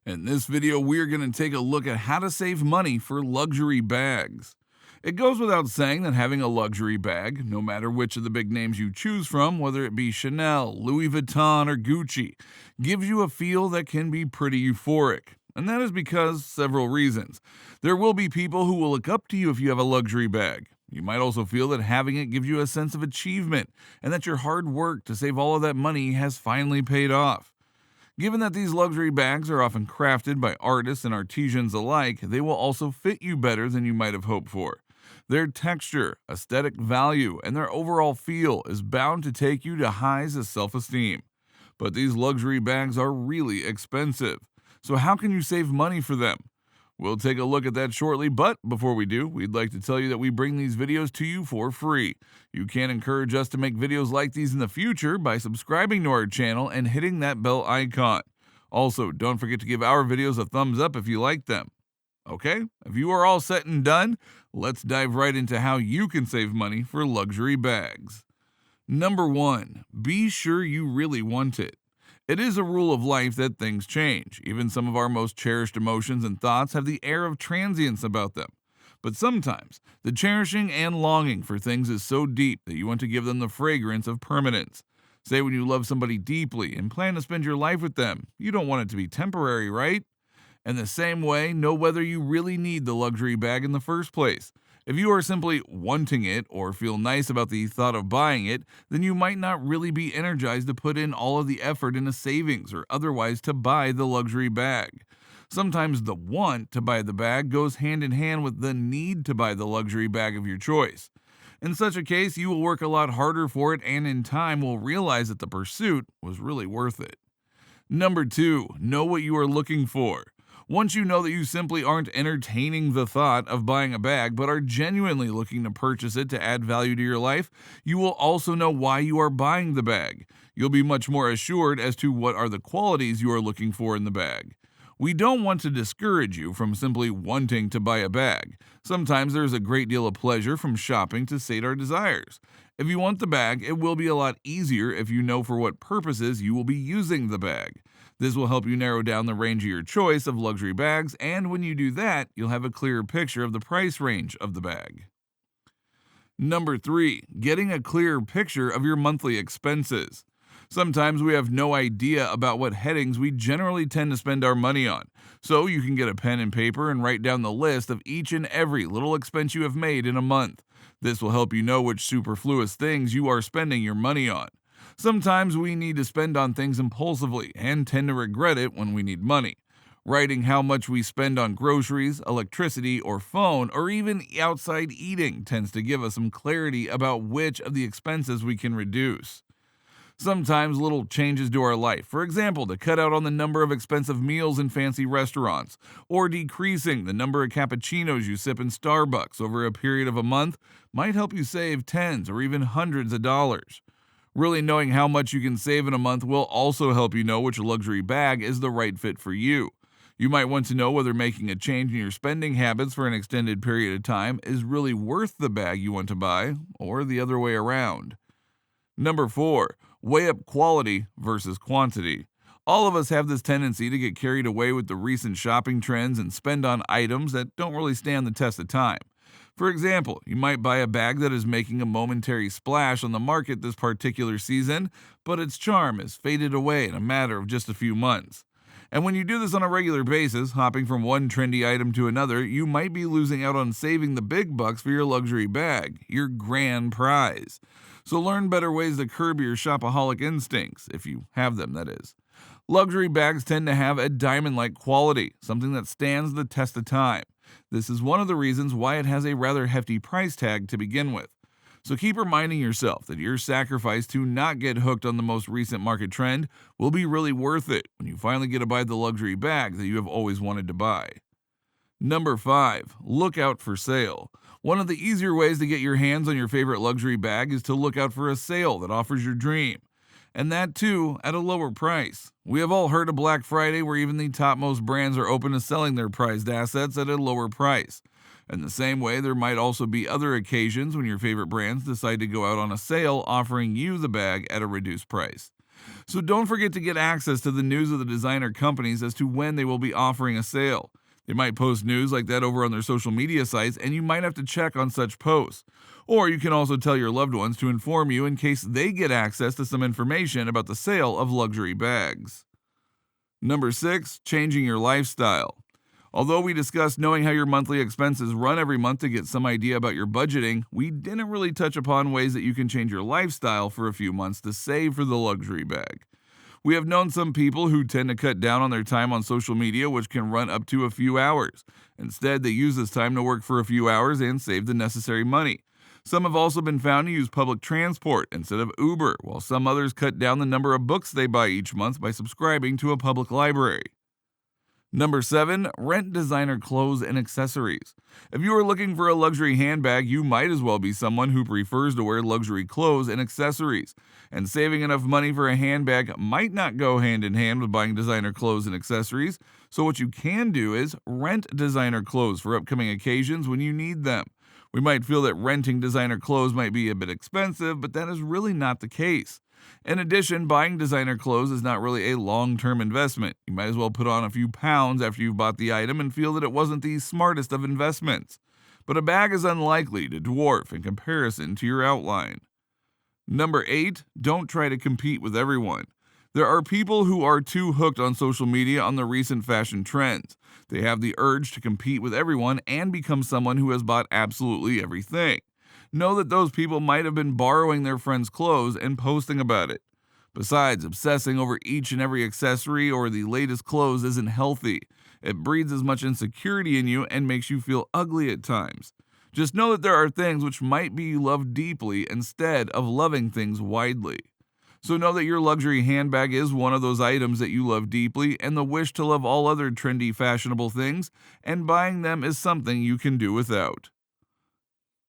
In this video, we're going to take a look at how to save money for luxury bags. It goes without saying that having a luxury bag, no matter which of the big names you choose from, whether it be Chanel, Louis Vuitton, or Gucci, gives you a feel that can be pretty euphoric. And that is because several reasons. There will be people who will look up to you if you have a luxury bag. You might also feel that having it gives you a sense of achievement and that your hard work to save all of that money has finally paid off. Given that these luxury bags are often crafted by artists and artisans alike, they will also fit you better than you might have hoped for. Their texture, aesthetic value, and their overall feel is bound to take you to highs of self-esteem. But these luxury bags are really expensive. So how can you save money for them? We'll take a look at that shortly, but before we do, we'd like to tell you that we bring these videos to you for free. You can encourage us to make videos like these in the future by subscribing to our channel and hitting that bell icon. Also, don't forget to give our videos a thumbs up if you like them. Okay, if you are all set and done, let's dive right into how you can save money for luxury bags. Number 1, be sure you really want it. It is a rule of life that things change. Even some of our most cherished emotions and thoughts have the air of transience about them. But sometimes, the cherishing and longing for things is so deep that you want to give them the fragrance of permanence. Say when you love somebody deeply and plan to spend your life with them, you don't want it to be temporary, right? In the same way, know whether you really need the luxury bag in the first place. If you are simply wanting it or feel nice about the thought of buying it, then you might not really be energized to put in all of the effort into savings or otherwise to buy the luxury bag. Sometimes the want to buy the bag goes hand in hand with the need to buy the luxury bag of your choice. In such a case, you will work a lot harder for it and in time will realize that the pursuit was really worth it. Number 2, know what you are looking for. Once you know that you simply aren't entertaining the thought of buying a bag but are genuinely looking to purchase it to add value to your life, you will also know why you are buying the bag. You'll be much more assured as to what are the qualities you are looking for in the bag. We don't want to discourage you from simply wanting to buy a bag. Sometimes there is a great deal of pleasure from shopping to sate our desires. If you want the bag, it will be a lot easier if you know for what purposes you will be using the bag. This will help you narrow down the range of your choice of luxury bags, and when you do that, you'll have a clearer picture of the price range of the bag. Number 3, getting a clearer picture of your monthly expenses. Sometimes we have no idea about what headings we generally tend to spend our money on, so you can get a pen and paper and write down the list of each and every little expense you have made in a month. This will help you know which superfluous things you are spending your money on. Sometimes we need to spend on things impulsively and tend to regret it when we need money. Writing how much we spend on groceries, electricity, or phone, or even outside eating tends to give us some clarity about which of the expenses we can reduce. Sometimes little changes to our life, for example, to cut out on the number of expensive meals in fancy restaurants, or decreasing the number of cappuccinos you sip in Starbucks over a period of a month, might help you save tens or even hundreds of dollars. Really knowing how much you can save in a month will also help you know which luxury bag is the right fit for you. You might want to know whether making a change in your spending habits for an extended period of time is really worth the bag you want to buy, or the other way around. Number 4, weigh up quality versus quantity. All of us have this tendency to get carried away with the recent shopping trends and spend on items that don't really stand the test of time. For example, you might buy a bag that is making a momentary splash on the market this particular season, but its charm has faded away in a matter of just a few months. And when you do this on a regular basis, hopping from one trendy item to another, you might be losing out on saving the big bucks for your luxury bag, your grand prize. So learn better ways to curb your shopaholic instincts, if you have them, that is. Luxury bags tend to have a diamond-like quality, something that stands the test of time. This is one of the reasons why it has a rather hefty price tag to begin with. So keep reminding yourself that your sacrifice to not get hooked on the most recent market trend will be really worth it when you finally get to buy the luxury bag that you have always wanted to buy. Number 5, look out for sale. One of the easier ways to get your hands on your favorite luxury bag is to look out for a sale that offers your dream. And that too at a lower price. We have all heard of Black Friday, where even the topmost brands are open to selling their prized assets at a lower price. In the same way, there might also be other occasions when your favorite brands decide to go out on a sale offering you the bag at a reduced price. So don't forget to get access to the news of the designer companies as to when they will be offering a sale. They might post news like that over on their social media sites, and you might have to check on such posts. Or you can also tell your loved ones to inform you in case they get access to some information about the sale of luxury bags. Number 6, changing your lifestyle. Although we discussed knowing how your monthly expenses run every month to get some idea about your budgeting, we didn't really touch upon ways that you can change your lifestyle for a few months to save for the luxury bag. We have known some people who tend to cut down on their time on social media, which can run up to a few hours. Instead, they use this time to work for a few hours and save the necessary money. Some have also been found to use public transport instead of Uber, while some others cut down the number of books they buy each month by subscribing to a public library. Number 7, rent designer clothes and accessories. If you are looking for a luxury handbag, you might as well be someone who prefers to wear luxury clothes and accessories. And saving enough money for a handbag might not go hand in hand with buying designer clothes and accessories. So what you can do is rent designer clothes for upcoming occasions when you need them. We might feel that renting designer clothes might be a bit expensive, but that is really not the case. In addition, buying designer clothes is not really a long-term investment. You might as well put on a few pounds after you've bought the item and feel that it wasn't the smartest of investments. But a bag is unlikely to dwarf in comparison to your outline. Number 8, don't try to compete with everyone. There are people who are too hooked on social media on the recent fashion trends. They have the urge to compete with everyone and become someone who has bought absolutely everything. Know that those people might have been borrowing their friends' clothes and posting about it. Besides, obsessing over each and every accessory or the latest clothes isn't healthy. It breeds as much insecurity in you and makes you feel ugly at times. Just know that there are things which might be loved deeply instead of loving things widely. So know that your luxury handbag is one of those items that you love deeply, and the wish to love all other trendy, fashionable things, and buying them is something you can do without.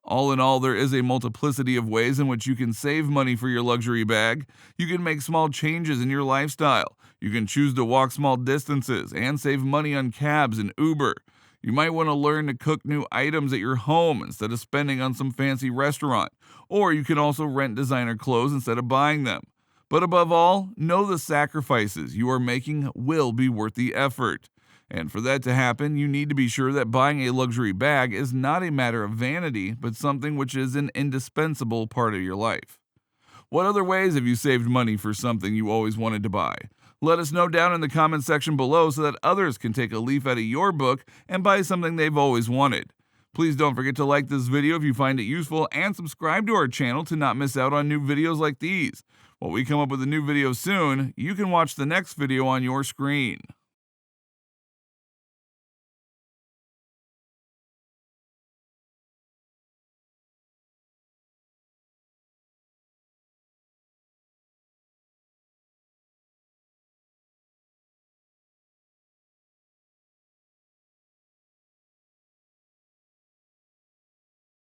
All in all, there is a multiplicity of ways in which you can save money for your luxury bag. You can make small changes in your lifestyle. You can choose to walk small distances and save money on cabs and Uber. You might want to learn to cook new items at your home instead of spending on some fancy restaurant. Or you can also rent designer clothes instead of buying them. But above all, know the sacrifices you are making will be worth the effort. And for that to happen, you need to be sure that buying a luxury bag is not a matter of vanity, but something which is an indispensable part of your life. What other ways have you saved money for something you always wanted to buy? Let us know down in the comment section below so that others can take a leaf out of your book and buy something they've always wanted. Please don't forget to like this video if you find it useful and subscribe to our channel to not miss out on new videos like these. While we come up with a new video soon, you can watch the next video on your screen.